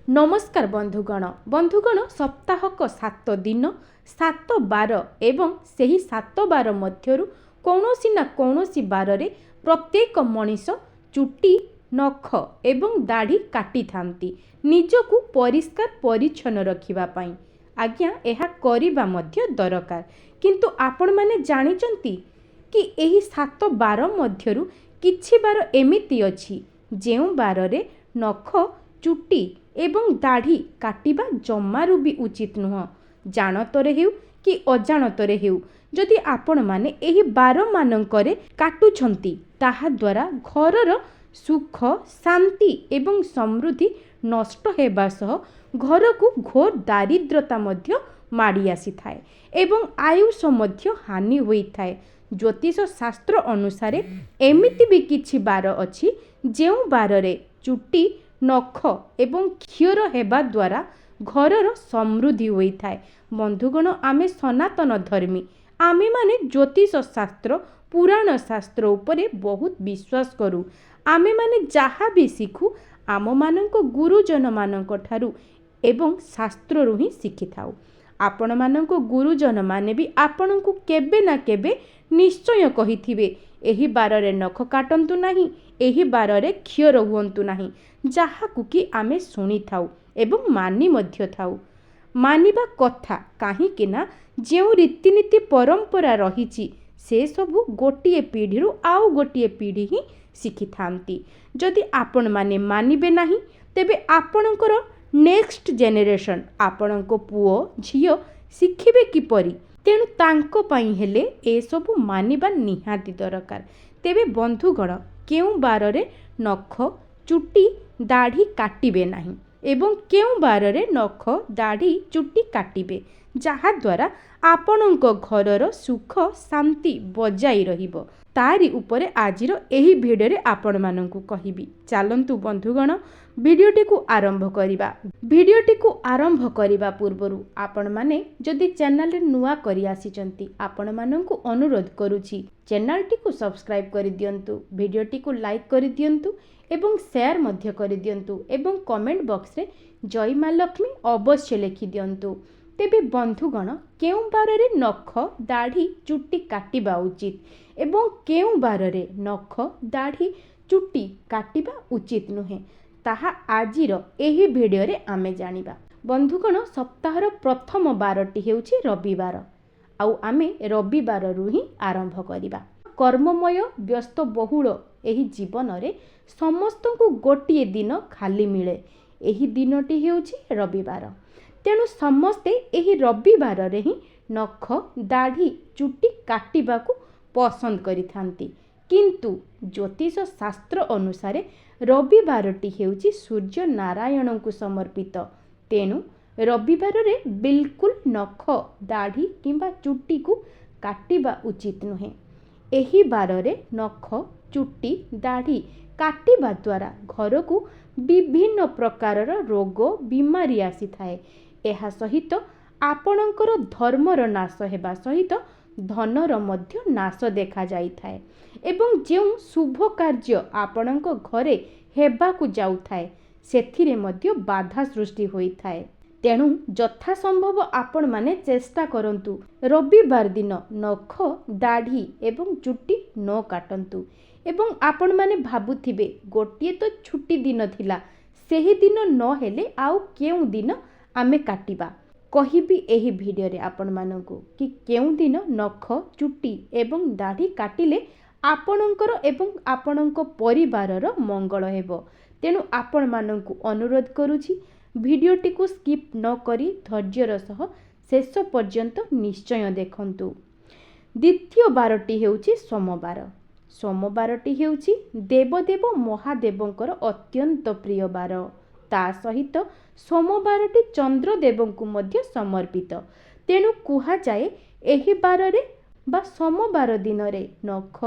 नमस्कार बंधुगण सप्ताहक 7 दिन 7 बार एवं सही 7 बार मध्यरु कौनसी ना कौनसी बार रे प्रत्येक मनीष चुट्टी नख एवं दाढ़ी काटी थांती निजकु परिष्कार परिच्छन्न रखिबा पई। आज्ञा एहा करिबा मध्य दरकार, किंतु आपण माने जानिचंती कि एही 7 बार मध्यरु किछि बार एमिति अछि जेउ बार रे नख चुट्टी एवं दाढ़ी काटिबा जम्मारू भी उचित नुह। जानतरे हेउ कि अजाणतरे हेउ जदि आपण माने एही बार मानंकरे काटुछंती ताहा द्वारा घरर सुख शांति एवं समृद्धि नष्ट हेबा सह घर को घोर दारिद्रता मध्य माड़ी आसी थाए एवं आयुष मध्य हानि होई थाए। ज्योतिष शास्त्र अनुसार एमिति भी किछि बार अछि जेउ बार रे चुट्टी नख एवं क्षीर हेबा द्वारा घरर समृद्धि होई थाए। बंधुगण आमे सनातन धर्मी, आमे माने ज्योतिष शास्त्र पुराण शास्त्र उपरे बहुत विश्वास करू। आमे माने जहा भी शिखु आम मानक गुरुजन मानक ठारू एवं शास्त्ररू ही शिखि थाउ। आपण मानक गुरुजन माने भी आपणको केबे ना केबे निश्चय कहिथिबे एही बाରରେ नख काटंतु नाही, एही बाରରେ क्षीर हुअंतु नाही, जाहाकु कि आमे सुनी थाउ एवं मानी मध्य थाउ। मानिबा कथा काहीकि ना जेउ रीतिनीति परंपरा रहिछि से सबु गोटिए पीढ़ी आउ गोटिए पीढ़ी ही शिखि थांती। जदि आपण माने मानिबे नाही तेबे आपणकर नेक्स्ट जेनेरेशन आपणको पुओ झियो शिखिबे किपरि? तेणु तांको पई हेले ए सबु मानिबा निहाती दरकार। तेबे बंधुगण केउ बाରରେ नख चुट्टी दाढ़ी काटिबे नाही एवं केउ बाରରେ नख दाढ़ी चुट्टी काटिबे जहा द्वारा आपणको घरर सुख शांति बजाई रहिबो। तारी उपरे आजिर एही भिडियो रे आपण माननकु कहिबी। चालंतु बंधुगण भिडियोटी को आरंभ करिबा। भिडियोटी को आरंभ करिबा पूर्वरु आपण माने जदि चैनल रे नुआ करि आसीचंती आपण माननकु अनुरोध करूची चैनल टी को सब्सक्राइब करि दियंतु, भिडियोटी को लाइक करि दियंतु एवं शेयर मध्य करि दियंतु एवं कमेंट बॉक्स रे जय मां लक्ष्मी अवश्य लिखि दियंतु। तेबे बंधुगण केउ बाରରେ नख दाढ़ी चुट्टी काटिबा उचित एवं केउ बाରରେ नख दाढ़ी चुट्टी काटिबा उचित नुहे ताहा आजिर एही भिडियो रे आमे जानिबा। बंधुगण सप्ताहर प्रथम बारटी हेउछि रविवार, आउ आमे रविवार रु ही आरंभ करिबा। कर्ममय व्यस्त बहुल एही जीवन रे समस्तଙ୍କୁ गोटिए दिन खाली मिले, एही दिनटी हेउछि रविवार। तेणु समस्ते एही रविवार रे ही नख दाढ़ी चुट्टी काटिबाकू पसंद करिथांती, किंतु ज्योतिष शास्त्र अनुसार रविवारटी हेउछि सूर्य नारायण को समर्पित। तेणु रविवार रे बिल्कुल नख दाढ़ी किंबा चुट्टी को काटिबा उचित नुहे। एही बार रे नख चुट्टी दाढ़ी काटिबा द्वारा घर को विभिन्न प्रकारर रोग बीमारी आसी थाए। एहा सहित आपणकर धर्मर नाश हेबा सहित धनर मध्य नाश देखा जाई थाए एवं जेउ शुभ कार्य आपणक घरे हेबाकू जाउ थाए सेथिरे मध्य बाधा सृष्टि होई थाए। तेणु यथा संभव आपण माने चेष्टा करंतु रविवार दिन नख दाढ़ी एवं चुट्टी न काटंतु। एवं आपण माने भाबुथिबे गोटिए तो छुट्टी दिन थिला, सेही दिन न हेले आउ केउ दिन आमे काटिबा। कहिबी एही भिडियो रे आपण मानंकु कि केउ दिन नख चुट्टी एवं दाढ़ी काटिले आपणकर एवं आपणक परिवारर मंगल हेबो। तेणु आपण मानंकु अनुरोध करूछि भिडियोटी को स्किप न करी धैर्यर सह शेष पर्यंत निश्चय देखंतु। द्वितीय बारटी हेउछि सोमवार। सोमवारटी हेउछि देवदेव महादेवंकर अत्यंत प्रिय बार। ता सहित सोमवारटी चंद्रदेवंकु मध्य समर्पित। तेणु कुहा जाए एही बाରରେ बा सोमवार दिन रे नख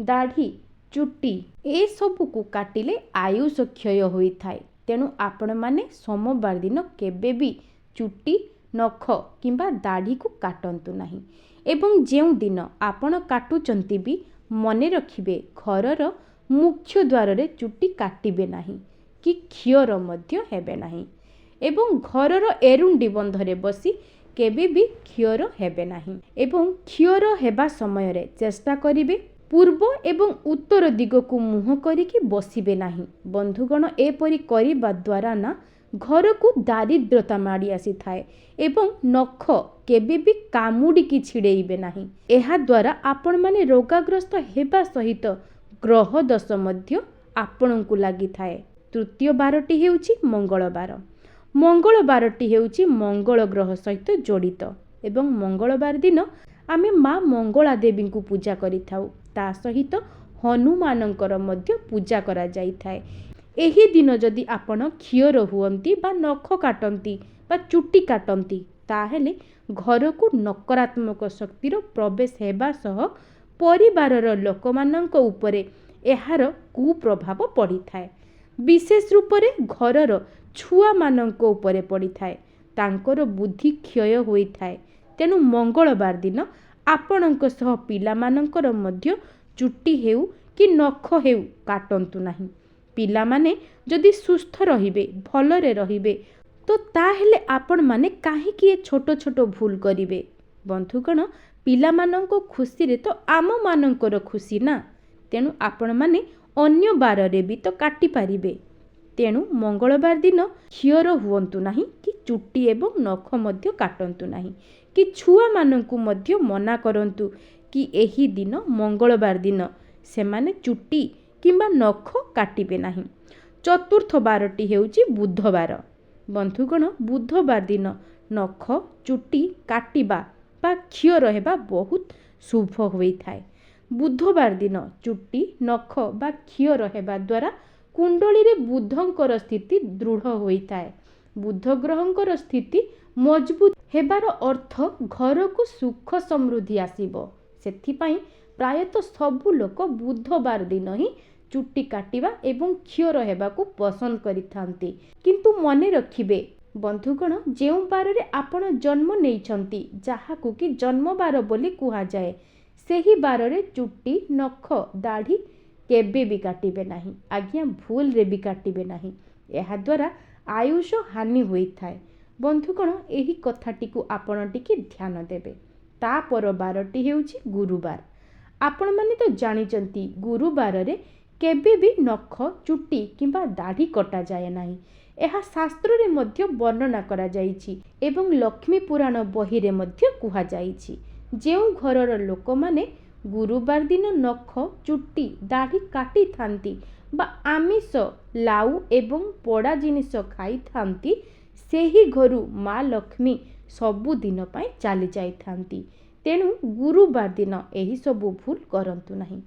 दाढ़ी चुट्टी ए सबु को काटिले आयुष क्षय होई थाए। तेणु आपण माने सोमवार दिन केबे भी चुट्टी नख किंबा दाढ़ी को काटंतु नाही एवं जेउ दिन आपण काटुचंती भी मने रखिबे घरर मुख्य द्वार रे चुट्टी काटिबे नाही कि क्षीर मध्य हेबे नाही। ଏବଂ ଘରର ଏରୁଣ୍ଡି ବନ୍ଧରେ ବସି କେବେ ବି କ୍ଷିୟର ହେବେ ନାହିଁ। ଏବଂ କ୍ଷିୟର ହେବା ସମୟରେ ଚେଷ୍ଟା କରିବେ ପୂର୍ବ ଏବଂ ଉତ୍ତର ଦିଗକୁ ମୁହଁ କରିକି ବସିବେ ନାହିଁ। ବନ୍ଧୁଗଣ, ଏପରି କରିବା ଦ୍ୱାରା ନା ଘରକୁ ଦାରିଦ୍ରତା ମାଡ଼ି ଆସିଥାଏ ଏବଂ ନଖ କେବେ ବି କାମୁଡ଼ିକି ଛିଡ଼େଇବେ ନାହିଁ। ଏହାଦ୍ୱାରା ଆପଣମାନେ ରୋଗାଗ୍ରସ୍ତ ହେବା ସହିତ ଗ୍ରହ ଦୋଷ ମଧ୍ୟ ଆପଣଙ୍କୁ ଲାଗିଥାଏ। ତୃତୀୟ ବାରଟି ହେଉଛି ମଙ୍ଗଳବାର। ମଙ୍ଗଳବାରଟି ହେଉଛି ମଙ୍ଗଳ ଗ୍ରହ ସହିତ ଜଡ଼ିତ ଏବଂ ମଙ୍ଗଳବାର ଦିନ ଆମେ ମା ମଙ୍ଗଳା ଦେବୀଙ୍କୁ ପୂଜା କରିଥାଉ। ତା ସହିତ ହନୁମାନଙ୍କର ମଧ୍ୟ ପୂଜା କରାଯାଇଥାଏ। ଏହି ଦିନ ଯଦି ଆପଣ କ୍ଷିୟର ହୁଅନ୍ତି ବା ନଖ କାଟନ୍ତି ବା ଚୁଟି କାଟନ୍ତି, ତାହେଲେ ଘରକୁ ନକାରାତ୍ମକ ଶକ୍ତିର ପ୍ରବେଶ ହେବା ସହ ପରିବାରର ଲୋକମାନଙ୍କ ଉପରେ ଏହାର କୁପ୍ରଭାବ ପଡ଼ିଥାଏ। ବିଶେଷ ରୂପରେ ଘରର ଛୁଆମାନଙ୍କ ଉପରେ ପଡ଼ିଥାଏ। ତାଙ୍କର ବୁଦ୍ଧି କ୍ଷୟ ହୋଇଥାଏ। ତେଣୁ ମଙ୍ଗଳବାର ଦିନ ଆପଣଙ୍କ ସହ ପିଲାମାନଙ୍କର ମଧ୍ୟ ଚୁଟି ହେଉ କି ନଖ ହେଉ କାଟନ୍ତୁ ନାହିଁ। ପିଲାମାନେ ଯଦି ସୁସ୍ଥ ରହିବେ, ଭଲରେ ରହିବେ, ତ ତାହେଲେ ଆପଣମାନେ କାହିଁକି ଏ ଛୋଟ ଛୋଟ ଭୁଲ କରିବେ? ବନ୍ଧୁଗଣ, ପିଲାମାନଙ୍କ ଖୁସିରେ ତ ଆମମାନଙ୍କର ଖୁସି ନା। ତେଣୁ ଆପଣମାନେ ଅନ୍ୟ ବାରରେ ବି ତ କାଟିପାରିବେ। ତେଣୁ ମଙ୍ଗଳବାର ଦିନ କ୍ଷିୟର ହୁଅନ୍ତୁ ନାହିଁ କି ଚୁଟି ଏବଂ ନଖ ମଧ୍ୟ କାଟନ୍ତୁ ନାହିଁ। କି ଛୁଆମାନଙ୍କୁ ମଧ୍ୟ ମନା କରନ୍ତୁ କି ଏହି ଦିନ ମଙ୍ଗଳବାର ଦିନ ସେମାନେ ଚୁଟି କିମ୍ବା ନଖ କାଟିବେ ନାହିଁ। ଚତୁର୍ଥ ବାରଟି ହେଉଛି ବୁଧବାର। ବନ୍ଧୁଗଣ, ବୁଧବାର ଦିନ ନଖ ଚୁଟି କାଟିବା ବା କ୍ଷିୟର ହେବା ବହୁତ ଶୁଭ ହୋଇଥାଏ। ବୁଧବାର ଦିନ ଚୁଟି ନଖ ବା କ୍ଷିୟର ହେବା ଦ୍ୱାରା କୁଣ୍ଡଳୀରେ ବୁଧଙ୍କର ସ୍ଥିତି ଦୃଢ଼ ହୋଇଥାଏ। ବୁଧ ଗ୍ରହଙ୍କର ସ୍ଥିତି ମଜବୁତ ହେବାର ଅର୍ଥ ଘରକୁ ସୁଖ ସମୃଦ୍ଧି ଆସିବ। ସେଥିପାଇଁ ପ୍ରାୟତଃ ସବୁ ଲୋକ ବୁଧବାର ଦିନ ହିଁ ଚୁଟି କାଟିବା ଏବଂ କ୍ଷିୟର ହେବାକୁ ପସନ୍ଦ କରିଥାନ୍ତି। କିନ୍ତୁ ମନେ ରଖିବେ ବନ୍ଧୁଗଣ, ଯେଉଁ ବାରରେ ଆପଣ ଜନ୍ମ ନେଇଛନ୍ତି, ଯାହାକୁ କି ଜନ୍ମବାର ବୋଲି କୁହାଯାଏ, ସେହି ବାରରେ ଚୁଟି ନଖ ଦାଢ଼ି କେବେ ବି କାଟିବେ ନାହିଁ। ଆଜ୍ଞା, ଭୁଲରେ ବି କାଟିବେ ନାହିଁ। ଏହାଦ୍ୱାରା ଆୟୁଷ ହାନି ହୋଇଥାଏ। ବନ୍ଧୁଗଣ, ଏହି କଥାଟିକୁ ଆପଣ ଟିକେ ଧ୍ୟାନ ଦେବେ। ତାପର ବାରଟି ହେଉଛି ଗୁରୁବାର। ଆପଣମାନେ ତ ଜାଣିଛନ୍ତି ଗୁରୁବାରରେ କେବେ ବି ନଖ ଚୁଟି କିମ୍ବା ଦାଢ଼ି କଟାଯାଏ ନାହିଁ। ଏହା ଶାସ୍ତ୍ରରେ ମଧ୍ୟ ବର୍ଣ୍ଣନା କରାଯାଇଛି ଏବଂ ଲକ୍ଷ୍ମୀ ପୁରାଣ ବହିରେ ମଧ୍ୟ କୁହାଯାଇଛି। ଯେଉଁ ଘରର ଲୋକମାନେ ଗୁରୁବାର ଦିନ ନଖ ଚୁଟି ଦାଢ଼ି କାଟିଥାନ୍ତି ବା ଆମିଷ ଲାଉ ଏବଂ ପୋଡ଼ା ଜିନିଷ ଖାଇଥାନ୍ତି, ସେହି ଘରୁ ମା ଲକ୍ଷ୍ମୀ ସବୁଦିନ ପାଇଁ ଚାଲି ଯାଇଥାନ୍ତି। ତେଣୁ ଗୁରୁବାର ଦିନ ଏହିସବୁ ଭୁଲ କରନ୍ତୁ ନାହିଁ।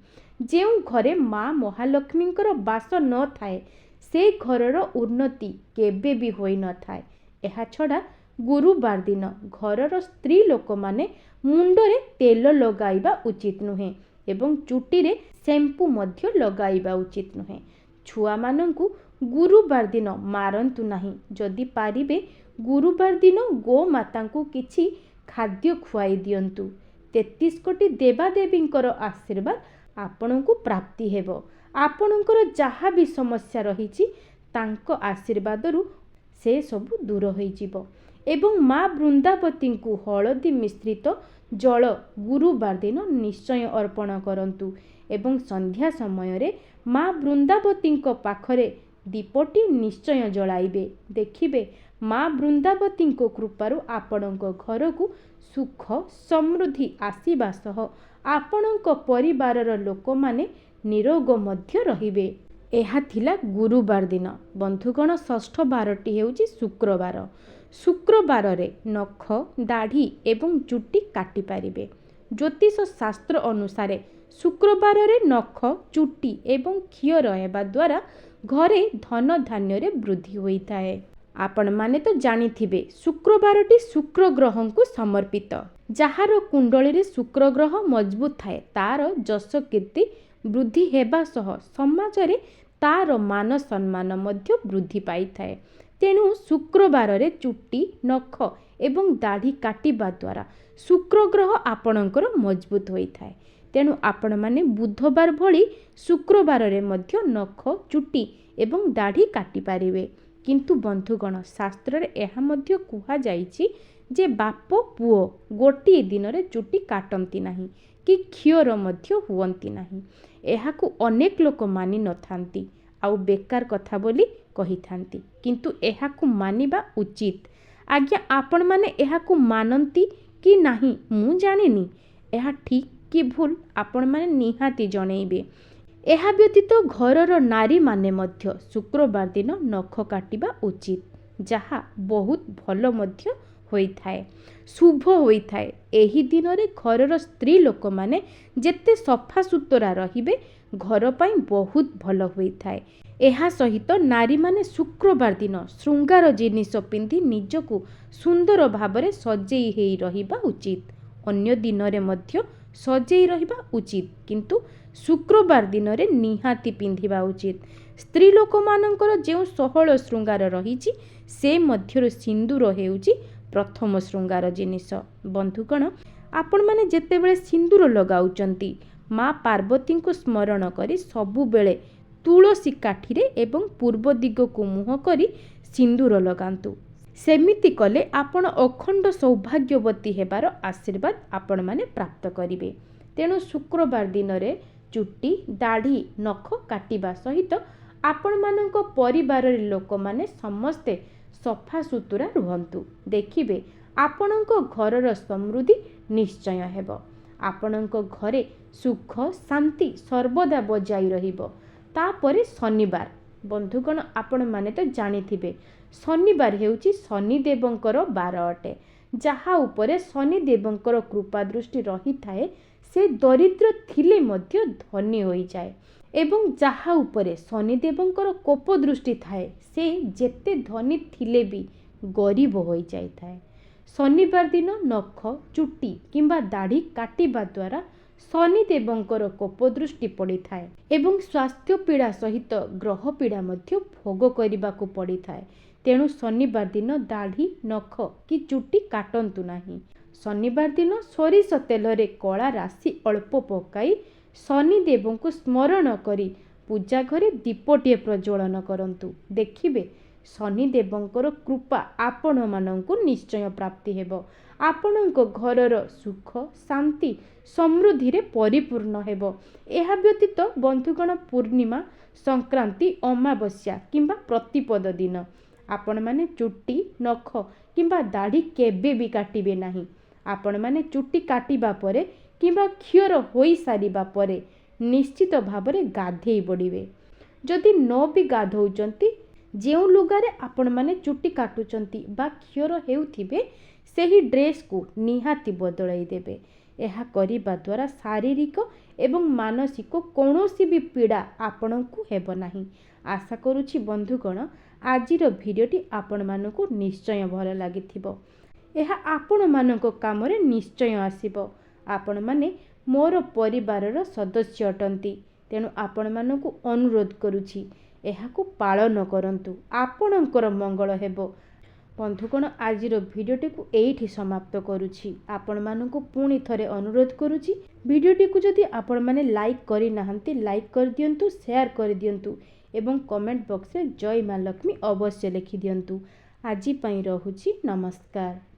ଯେଉଁ ଘରେ ମା ମହାଲକ୍ଷ୍ମୀଙ୍କର ବାସ ନଥାଏ, ସେ ଘରର ଉନ୍ନତି କେବେ ବି ହୋଇନଥାଏ। ଏହାଛଡ଼ା ଗୁରୁବାର ଦିନ ଘରର ସ୍ତ୍ରୀ ଲୋକମାନେ ମୁଣ୍ଡରେ ତେଲ ଲଗାଇବା ଉଚିତ ନୁହେଁ ଏବଂ ଚୁଟିରେ ଶ୍ୟାମ୍ପୁ ମଧ୍ୟ ଲଗାଇବା ଉଚିତ ନୁହେଁ। ଛୁଆମାନଙ୍କୁ ଗୁରୁବାର ଦିନ ମାରନ୍ତୁ ନାହିଁ। ଯଦି ପାରିବେ ଗୁରୁବାର ଦିନ ଗୋମାତାଙ୍କୁ କିଛି ଖାଦ୍ୟ ଖୁଆଇ ଦିଅନ୍ତୁ। 33 କୋଟି ଦେବାଦେବୀଙ୍କର ଆଶୀର୍ବାଦ ଆପଣଙ୍କୁ ପ୍ରାପ୍ତି ହେବ। ଆପଣଙ୍କର ଯାହା ବି ସମସ୍ୟା ରହିଛି, ତାଙ୍କ ଆଶୀର୍ବାଦରୁ ସେ ସବୁ ଦୂର ହୋଇଯିବ। ଏବଂ ମା ବୃନ୍ଦାବତୀଙ୍କୁ ହଳଦୀ ମିଶ୍ରିତ ଜଳ ଗୁରୁବାର ଦିନ ନିଶ୍ଚୟ ଅର୍ପଣ କରନ୍ତୁ ଏବଂ ସନ୍ଧ୍ୟା ସମୟରେ ମା ବୃନ୍ଦାବତୀଙ୍କ ପାଖରେ ଦୀପଟି ନିଶ୍ଚୟ ଜଳାଇବେ। ଦେଖିବେ ମା ବୃନ୍ଦାବତୀଙ୍କ କୃପାରୁ ଆପଣଙ୍କ ଘରକୁ ସୁଖ ସମୃଦ୍ଧି ଆସିବା ସହ ଆପଣଙ୍କ ପରିବାରର ଲୋକମାନେ ନିରୋଗ ମଧ୍ୟ ରହିବେ। ଏହା ଥିଲା ଗୁରୁବାର ଦିନ। ବନ୍ଧୁଗଣ, ଷଷ୍ଠ ବାରଟି ହେଉଛି ଶୁକ୍ରବାର। ଶୁକ୍ରବାରରେ ନଖ ଦାଢ଼ି ଏବଂ ଚୁଟି କାଟିପାରିବେ। ଜ୍ୟୋତିଷ ଶାସ୍ତ୍ର ଅନୁସାରେ ଶୁକ୍ରବାରରେ ନଖ ଚୁଟି ଏବଂ କ୍ଷିୟର ହେବା ଦ୍ୱାରା ଘରେ ଧନ ଧାନ୍ୟରେ ବୃଦ୍ଧି ହୋଇଥାଏ। ଆପଣମାନେ ତ ଜାଣିଥିବେ ଶୁକ୍ରବାରଟି ଶୁକ୍ର ଗ୍ରହଙ୍କୁ ସମର୍ପିତ। ଯାହାର କୁଣ୍ଡଳୀରେ ଶୁକ୍ର ଗ୍ରହ ମଜବୁତ ଥାଏ, ତାର ଯଶ କୀର୍ତ୍ତି ବୃଦ୍ଧି ହେବା ସହ ସମାଜରେ ତାର ମାନ ସମ୍ମାନ ମଧ୍ୟ ବୃଦ୍ଧି ପାଇଥାଏ। ତେଣୁ ଶୁକ୍ରବାରରେ ଚୁଟି ନଖ ଏବଂ ଦାଢ଼ି କାଟିବା ଦ୍ୱାରା ଶୁକ୍ର ଗ୍ରହ ଆପଣଙ୍କର ମଜବୁତ ହୋଇଥାଏ। ତେଣୁ ଆପଣମାନେ ବୁଧବାର ଭଳି ଶୁକ୍ରବାରରେ ମଧ୍ୟ ନଖ ଚୁଟି ଏବଂ ଦାଢ଼ି କାଟିପାରିବେ। କିନ୍ତୁ ବନ୍ଧୁଗଣ ଶାସ୍ତ୍ରରେ ଏହା ମଧ୍ୟ କୁହାଯାଇଛି ଯେ ବାପ ପୁଅ ଗୋଟିଏ ଦିନରେ ଚୁଟି କାଟନ୍ତି ନାହିଁ କି କ୍ଷିଅର ମଧ୍ୟ ହୁଅନ୍ତି ନାହିଁ। ଏହାକୁ ଅନେକ ଲୋକ ମାନି ନଥାନ୍ତି ଆଉ ବେକାର କଥା ବୋଲି କହିଥାନ୍ତି, କିନ୍ତୁ ଏହାକୁ ମାନିବା ଉଚିତ। ଆଜ୍ଞା, ଆପଣମାନେ ଏହାକୁ ମାନନ୍ତି କି ନାହିଁ ମୁଁ ଜାଣିନି। ଏହା ଠିକ୍ କି ଭୁଲ ଆପଣମାନେ ନିହାତି ଜଣେଇବେ। ଏହା ବ୍ୟତୀତ ଘରର ନାରୀମାନେ ମଧ୍ୟ ଶୁକ୍ରବାର ଦିନ ନଖ କାଟିବା ଉଚିତ, ଯାହା ବହୁତ ଭଲ ମଧ୍ୟ ହୋଇଥାଏ, ଶୁଭ ହୋଇଥାଏ। ଏହି ଦିନରେ ଘରର ସ୍ତ୍ରୀ ଲୋକମାନେ ଯେତେ ସଫାସୁତୁରା ରହିବେ ଘର ପାଇଁ ବହୁତ ଭଲ ହୋଇଥାଏ। ଏହା ସହିତ ନାରୀମାନେ ଶୁକ୍ରବାର ଦିନ ଶୃଙ୍ଗାର ଜିନିଷ ପିନ୍ଧି ନିଜକୁ ସୁନ୍ଦର ଭାବରେ ସଜେଇ ହେଇ ରହିବା ଉଚିତ। ଅନ୍ୟ ଦିନରେ ମଧ୍ୟ ସଜେଇ ରହିବା ଉଚିତ, କିନ୍ତୁ ଶୁକ୍ରବାର ଦିନରେ ନିହାତି ପିନ୍ଧିବା ଉଚିତ। ସ୍ତ୍ରୀ ଲୋକମାନଙ୍କର ଯେଉଁ 16 ଶୃଙ୍ଗାର ରହିଛି ସେ ମଧ୍ୟରୁ ସିନ୍ଦୁର ହେଉଛି ପ୍ରଥମ ଶୃଙ୍ଗାର ଜିନିଷ। ବନ୍ଧୁଗଣ, ଆପଣମାନେ ଯେତେବେଳେ ସିନ୍ଦୁର ଲଗାଉଛନ୍ତି ମା ପାର୍ବତୀଙ୍କୁ ସ୍ମରଣ କରି ସବୁବେଳେ ତୁଳସୀ କାଠିରେ ଏବଂ ପୂର୍ବ ଦିଗକୁ ମୁହଁ କରି ସିନ୍ଦୁର ଲଗାନ୍ତୁ। ସେମିତି କଲେ ଆପଣ ଅଖଣ୍ଡ ସୌଭାଗ୍ୟବତୀ ହେବାର ଆଶୀର୍ବାଦ ଆପଣମାନେ ପ୍ରାପ୍ତ କରିବେ। ତେଣୁ ଶୁକ୍ରବାର ଦିନରେ ଚୁଟି, ଦାଢ଼ି, ନଖ କାଟିବା ସହିତ ଆପଣମାନଙ୍କ ପରିବାରରେ ଲୋକମାନେ ସମସ୍ତେ ସଫାସୁତୁରା ରୁହନ୍ତୁ। ଦେଖିବେ ଆପଣଙ୍କ ଘରର ସମୃଦ୍ଧି ନିଶ୍ଚୟ ହେବ। ଆପଣଙ୍କ ଘରେ ସୁଖ ଶାନ୍ତି ସର୍ବଦା ବଜାଇ ରହିବ। ତାପରେ ଶନିବାର। ବନ୍ଧୁଗଣ, ଆପଣମାନେ ତ ଜାଣିଥିବେ ଶନିବାର ହେଉଛି ଶନିଦେବଙ୍କର ବାର ଅଟେ। ଯାହା ଉପରେ ଶନିଦେବଙ୍କର କୃପା ଦୃଷ୍ଟି ରହିଥାଏ ସେ ଦରିଦ୍ର ଥିଲେ ମଧ୍ୟ ଧନୀ ହୋଇଯାଏ ଏବଂ ଯାହା ଉପରେ ଶନିଦେବଙ୍କର କୋପ ଦୃଷ୍ଟି ଥାଏ ସେ ଯେତେ ଧନୀ ଥିଲେ ବି ଗରିବ ହୋଇଯାଇଥାଏ। ଶନିବାର ଦିନ ନଖ, ଚୁଟି କିମ୍ବା ଦାଢ଼ି କାଟିବା ଦ୍ୱାରା ଶନିଦେବଙ୍କର କୋପ ଦୃଷ୍ଟି ପଡ଼ିଥାଏ ଏବଂ ସ୍ୱାସ୍ଥ୍ୟ ପୀଡ଼ା ସହିତ ଗ୍ରହ ପୀଡ଼ା ମଧ୍ୟ ଭୋଗ କରିବାକୁ ପଡ଼ିଥାଏ। ତେଣୁ ଶନିବାର ଦିନ ଦାଢ଼ି, ନଖ କି ଚୁଟି କାଟନ୍ତୁ ନାହିଁ। ଶନିବାର ଦିନ ସୋରିଷ ତେଲରେ କଳା ରାଶି ଅଳ୍ପ ପକାଇ ଶନିଦେବଙ୍କୁ ସ୍ମରଣ କରି ପୂଜା ଘରେ ଦୀପଟିଏ ପ୍ରଜ୍ୱଳନ କରନ୍ତୁ। ଦେଖିବେ ଶନିଦେବଙ୍କର କୃପା ଆପଣମାନଙ୍କୁ ନିଶ୍ଚୟ ପ୍ରାପ୍ତି ହେବ। ଆପଣଙ୍କ ଘରର ସୁଖ ଶାନ୍ତି ସମୃଦ୍ଧିରେ ପରିପୂର୍ଣ୍ଣ ହେବ। ଏହା ବ୍ୟତୀତ ବନ୍ଧୁଗଣ ପୂର୍ଣ୍ଣିମା, ସଂକ୍ରାନ୍ତି, ଅମାବାସ୍ୟା କିମ୍ବା ପ୍ରତିପଦ ଦିନ ଆପଣମାନେ ଚୁଟି, ନଖ କିମ୍ବା ଦାଢ଼ି କେବେ ବି କାଟିବେ ନାହିଁ। ଆପଣମାନେ ଚୁଟି କାଟିବା ପରେ କିମ୍ବା କ୍ଷିଅର ହୋଇସାରିବା ପରେ ନିଶ୍ଚିତ ଭାବରେ ଗାଧେଇ ପଡ଼ିବେ। ଯଦି ନ ବି ଗାଧଉଛନ୍ତି ଯେଉଁ ଲୁଗାରେ ଆପଣମାନେ ଚୁଟି କାଟୁଛନ୍ତି ବା କ୍ଷିଅର ହେଉଥିବେ ସେହି ଡ୍ରେସ୍କୁ ନିହାତି ବଦଳାଇ ଦେବେ। ଏହା କରିବା ଦ୍ୱାରା ଶାରୀରିକ ଏବଂ ମାନସିକ କୌଣସି ବି ପୀଡ଼ା ଆପଣଙ୍କୁ ହେବ ନାହିଁ। ଆଶା କରୁଛି ବନ୍ଧୁଗଣ ଆଜିର ଭିଡ଼ିଓଟି ଆପଣମାନଙ୍କୁ ନିଶ୍ଚୟ ଭଲ ଲାଗିଥିବ। ଏହା ଆପଣମାନଙ୍କ କାମରେ ନିଶ୍ଚୟ ଆସିବ। ଆପଣମାନେ ମୋର ପରିବାରର ସଦସ୍ୟ ଅଟନ୍ତି, ତେଣୁ ଆପଣମାନଙ୍କୁ ଅନୁରୋଧ କରୁଛି ଏହାକୁ ପାଳନ କରନ୍ତୁ, ଆପଣଙ୍କର ମଙ୍ଗଳ ହେବ। ବନ୍ଧୁଗଣ, ଆଜିର ଭିଡ଼ିଓଟିକୁ ଏଇଠି ସମାପ୍ତ କରୁଛି। ଆପଣମାନଙ୍କୁ ପୁଣି ଥରେ ଅନୁରୋଧ କରୁଛି ଭିଡ଼ିଓଟିକୁ ଯଦି ଆପଣମାନେ ଲାଇକ୍ କରିନାହାନ୍ତି ଲାଇକ୍ କରିଦିଅନ୍ତୁ, ସେୟାର କରିଦିଅନ୍ତୁ ଏବଂ କମେଣ୍ଟ ବକ୍ସରେ ଜୟ ମା ଲକ୍ଷ୍ମୀ ଅବଶ୍ୟ ଲେଖିଦିଅନ୍ତୁ। ଆଜି ପାଇଁ ରହୁଛି, ନମସ୍କାର।